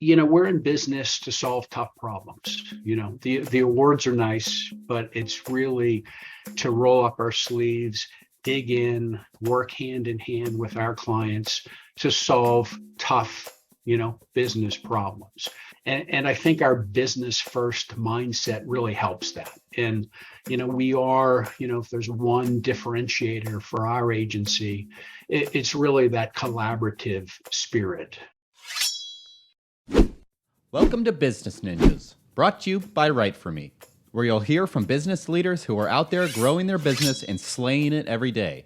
we're in business to solve tough problems. The awards are nice, but it's really to roll up our sleeves, dig in, work hand in hand with our clients to solve tough, business problems. And I think our business first mindset really helps that. And, we are, if there's one differentiator for our agency, it's really that collaborative spirit. Welcome to Business Ninjas, brought to you by WriteForMe, where you'll hear from business leaders who are out there growing their business and slaying it every day.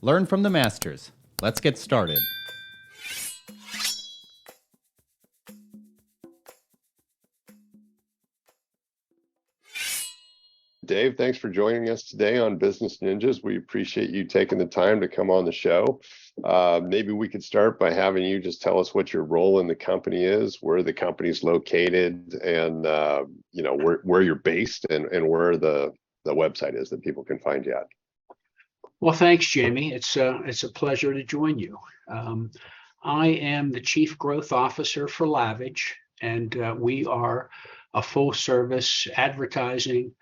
Learn from the masters. Let's get started. Dave, thanks for joining us today on Business Ninjas. We appreciate you taking the time to come on the show. Maybe we could start by having you just tell us what your role in the company is, where the company's located, and where you're based, and where the website is that people can find you at. Well, thanks, Jamie. It's a pleasure to join you. I am the Chief Growth Officer for Lavidge, and we are a full-service advertising,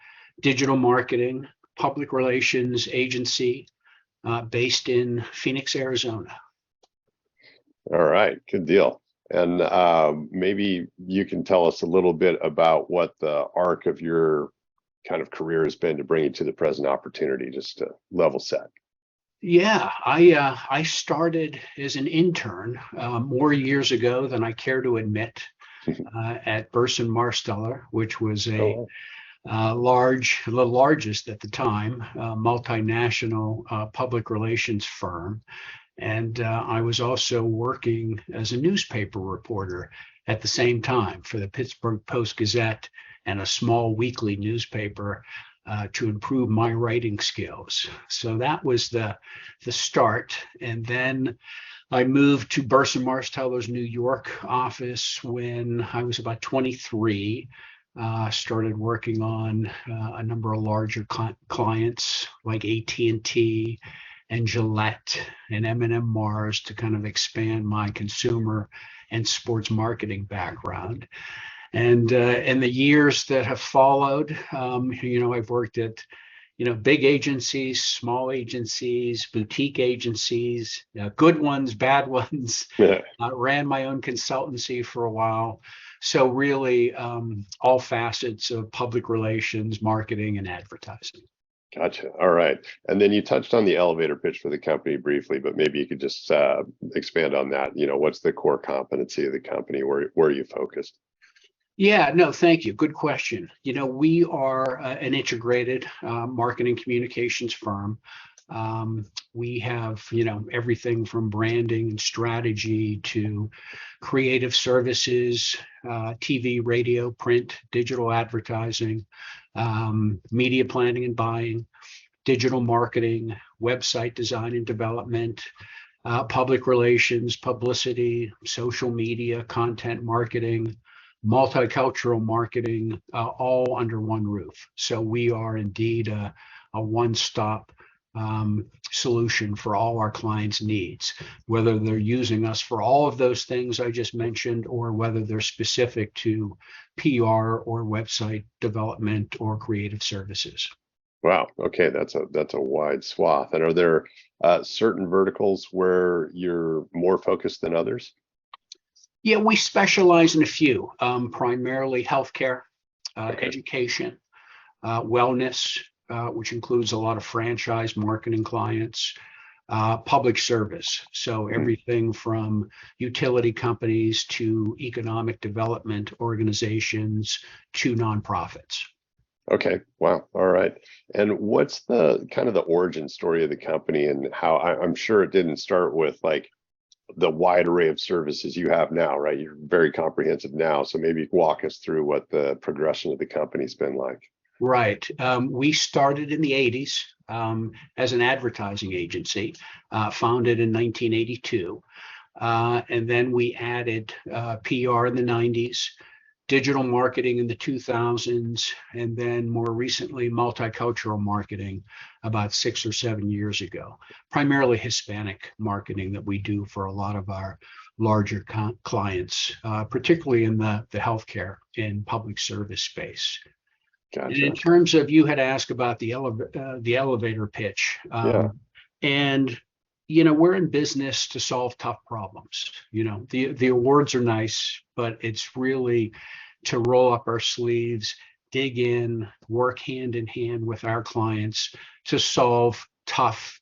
digital marketing, public relations agency based in Phoenix, Arizona. All right, good deal. And maybe you can tell us a little bit about what the arc of your kind of career has been to bring you to the present opportunity, just to level set. Yeah, I started as an intern more years ago than I care to admit at Burson Marsteller, which was the largest at the time, multinational public relations firm. And I was also working as a newspaper reporter at the same time for the Pittsburgh Post-Gazette and a small weekly newspaper to improve my writing skills. So that was the start. And then I moved to Burson Marsteller's New York office when I was about 23. Started working on a number of larger clients like AT&T and Gillette and M&M Mars to kind of expand my consumer and sports marketing background. And in the years that have followed, I've worked at big agencies, small agencies, boutique agencies, good ones, bad ones. Yeah. Ran my own consultancy for a while. So really all facets of public relations, marketing, and advertising. Gotcha. All right. And then you touched on the elevator pitch for the company briefly, but maybe you could just expand on that. What's the core competency of the company? Where are you focused? Yeah, no, thank you. Good question. We are an integrated marketing communications firm. We have, everything from branding and strategy to creative services, TV, radio, print, digital advertising, media planning and buying, digital marketing, website design and development, public relations, publicity, social media, content marketing, multicultural marketing, all under one roof. So we are indeed a one-stop solution for all our clients' needs, whether they're using us for all of those things I just mentioned, or whether they're specific to PR or website development or creative services. Wow. Okay, that's a wide swath. And are there certain verticals where you're more focused than others? Yeah, we specialize in a few, primarily healthcare, Okay. education, wellness, which includes a lot of franchise marketing clients, public service. So everything from utility companies to economic development organizations to nonprofits. Okay. Wow. All right. And what's the kind of the origin story of the company, and how I'm sure it didn't start with like the wide array of services you have now, right? You're very comprehensive now. So maybe walk us through what the progression of the company's been like. Right. We started in the 80s as an advertising agency, founded in 1982. And then we added PR in the 90s, digital marketing in the 2000s, and then more recently, multicultural marketing about 6 or 7 years ago. Primarily Hispanic marketing that we do for a lot of our larger clients, particularly in the healthcare and public service space. And in Gotcha. terms of, you had asked about the elevator pitch, Yeah. and we're in business to solve tough problems. The awards are nice, but it's really to roll up our sleeves, dig in, work hand in hand with our clients to solve tough,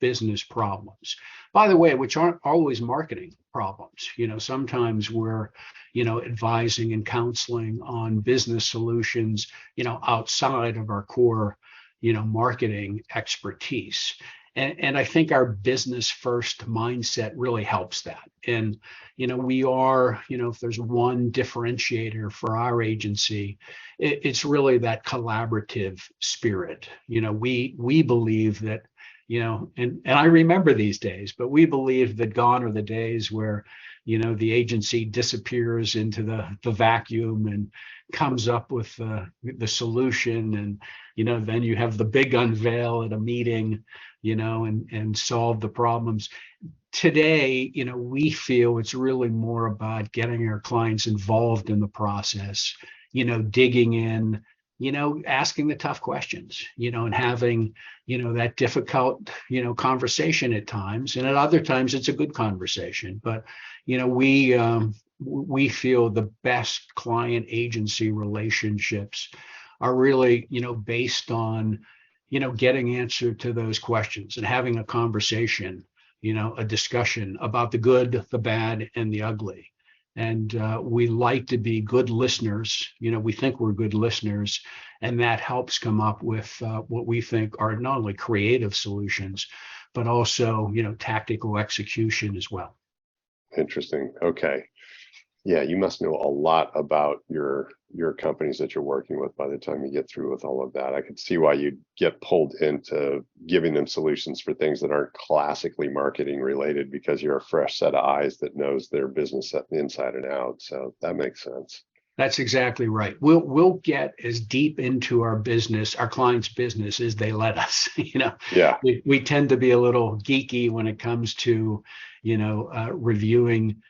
business problems. By the way, which aren't always marketing problems. Sometimes we're, advising and counseling on business solutions, outside of our core, marketing expertise. And I think our business first mindset really helps that. And, we are, if there's one differentiator for our agency, it's really that collaborative spirit. We believe that, and I remember these days, but we believe that gone are the days where, the agency disappears into the vacuum and comes up with the solution. And, then you have the big unveil at a meeting, and solve the problems. Today, we feel it's really more about getting our clients involved in the process, digging in, asking the tough questions, and having, that difficult, conversation at times. And at other times it's a good conversation. But, we feel the best client agency relationships are really, based on, getting answer to those questions and having a conversation, a discussion about the good, the bad, and the ugly. And we like to be good listeners. We think we're good listeners, and that helps come up with what we think are not only creative solutions, but also, tactical execution as well. Interesting. Okay. Yeah, you must know a lot about your companies that you're working with by the time you get through with all of that. I could see why you'd get pulled into giving them solutions for things that aren't classically marketing related, because you're a fresh set of eyes that knows their business inside and out. So that makes sense. That's exactly right. We'll get as deep into our business, our clients' business, as they let us. Yeah. We tend to be a little geeky when it comes to, reviewing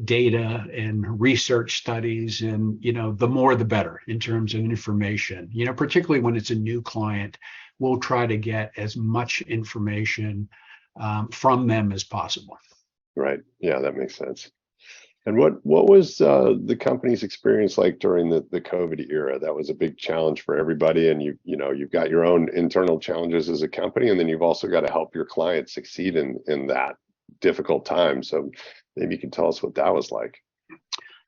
data and research studies, and the more the better in terms of information. Particularly when it's a new client, we'll try to get as much information from them as possible. Right. Yeah, that makes sense. And what was the company's experience like during the COVID era? That was a big challenge for everybody, and you've got your own internal challenges as a company, and then you've also got to help your clients succeed in that difficult time. So maybe you can tell us what that was like.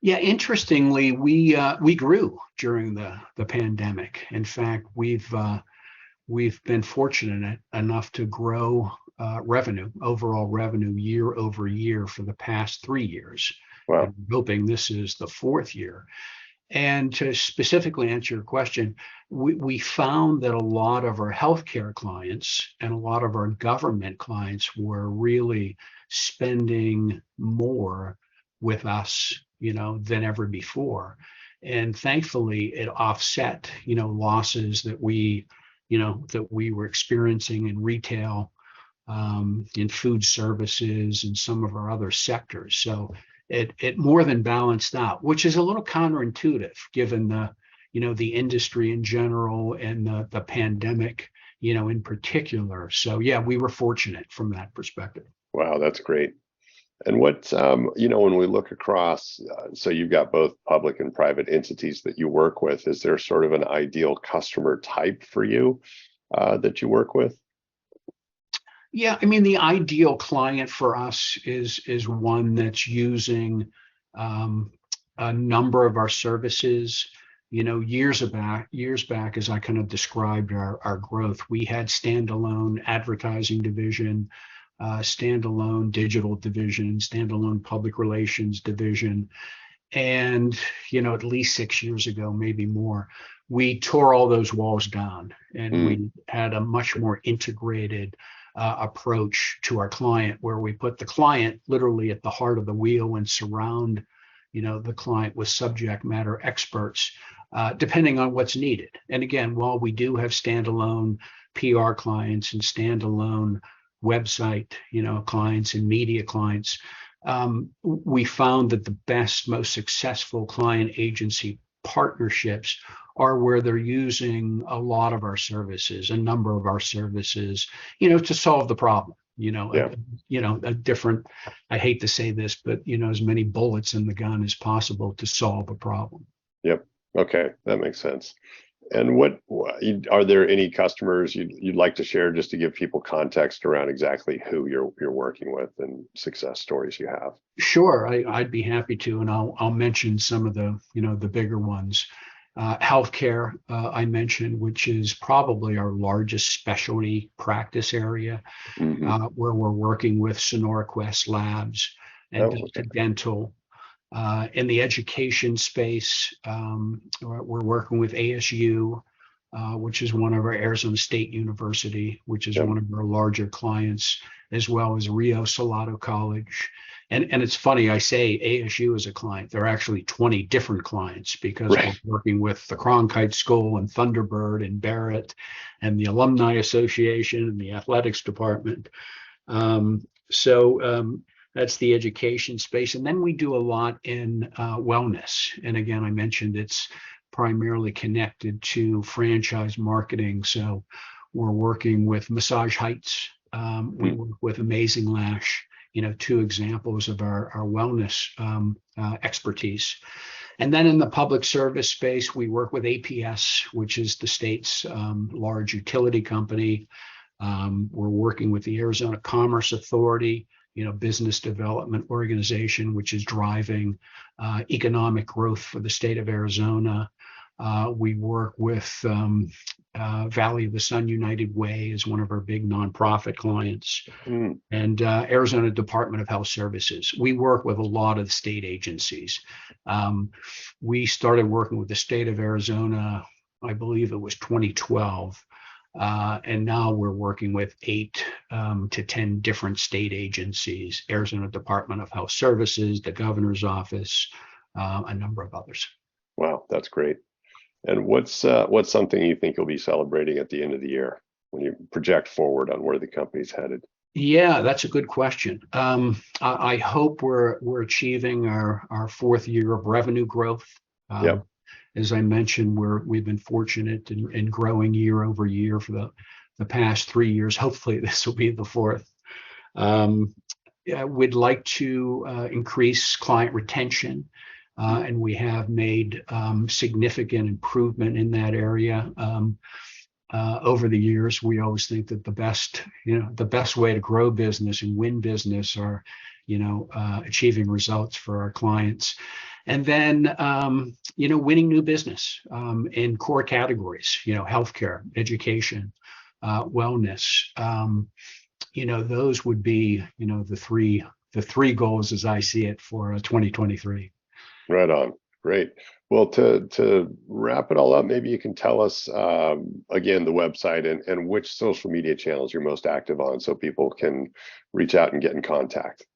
Yeah, interestingly, we grew during the pandemic. In fact, we've been fortunate enough to grow overall revenue year over year for the past 3 years. Wow. I'm hoping this is the 4th year. And to specifically answer your question, we found that a lot of our healthcare clients and a lot of our government clients were really spending more with us, than ever before. And thankfully, it offset, losses that we were experiencing in retail, in food services, and some of our other sectors. So it more than balanced out, which is a little counterintuitive given the industry in general and the pandemic, in particular. So yeah, we were fortunate from that perspective. Wow, that's great. And what, when we look across, so you've got both public and private entities that you work with, is there sort of an ideal customer type for you that you work with? Yeah, I mean, the ideal client for us is one that's using a number of our services. Years back, as I kind of described our growth, we had standalone advertising division, standalone digital division, standalone public relations division. And, at least 6 years ago, maybe more, we tore all those walls down, and we had a much more integrated approach to our client, where we put the client literally at the heart of the wheel and surround the client with subject matter experts, depending on what's needed. And again, while we do have standalone PR clients and standalone website, clients and media clients, we found that the best, most successful client agency partnerships are where they're using a lot of our services, a number of our services, to solve the problem. A different, I hate to say this, but as many bullets in the gun as possible to solve a problem. Yep. Okay, that makes sense. And what are there any customers you'd like to share just to give people context around exactly who you're working with and success stories you have? Sure, I'd be happy to, and I'll mention some of the the bigger ones. Healthcare, I mentioned, which is probably our largest specialty practice area, where we're working with SonoraQuest Labs and Dental. In the education space, we're working with ASU, which is one of our Arizona State University, which is one of our larger clients, as well as Rio Salado College. And it's funny, I say ASU is a client. There are actually 20 different clients because we're working with the Cronkite School and Thunderbird and Barrett and the Alumni Association and the athletics department. That's the education space. And then we do a lot in wellness. And again, I mentioned it's primarily connected to franchise marketing. So we're working with Massage Heights. We work with Amazing Lash, two examples of our wellness expertise. And then in the public service space, we work with APS, which is the state's large utility company. We're working with the Arizona Commerce Authority, business development organization, which is driving economic growth for the state of Arizona. We work with Valley of the Sun United Way is one of our big nonprofit clients, and Arizona Department of Health Services. We work with a lot of state agencies. We started working with the state of Arizona, I believe it was 2012. And now we're working with 8 to 10 different state agencies, Arizona Department of Health Services, the governor's office, a number of others. Wow, that's great. And what's something you think you'll be celebrating at the end of the year when you project forward on where the company's headed? Yeah, that's a good question. I hope we're achieving our 4th year of revenue growth. As I mentioned, we've been fortunate in growing year over year for the past 3 years. Hopefully this will be the 4th. We'd like to increase client retention, and we have made significant improvement in that area over the years. We always think that the best way to grow business and win business are achieving results for our clients. And then, winning new business in core categories, healthcare, education, wellness. Those would be, the three goals as I see it for 2023. Right on. Great. Well, to wrap it all up, maybe you can tell us again the website and which social media channels you're most active on, so people can reach out and get in contact.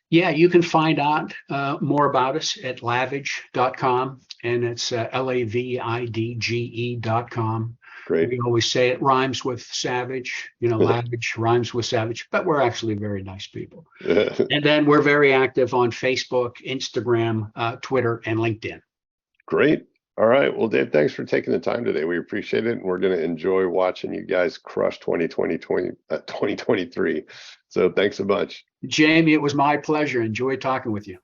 Yeah, you can find out more about us at lavidge.com, and it's lavidge.com. Great. We always say it rhymes with savage, Lavidge rhymes with savage, but we're actually very nice people. And then we're very active on Facebook, Instagram, Twitter, and LinkedIn. Great. All right. Well, Dave, thanks for taking the time today. We appreciate it. And we're going to enjoy watching you guys crush 2023. So thanks so much. Jamie, it was my pleasure. Enjoy talking with you.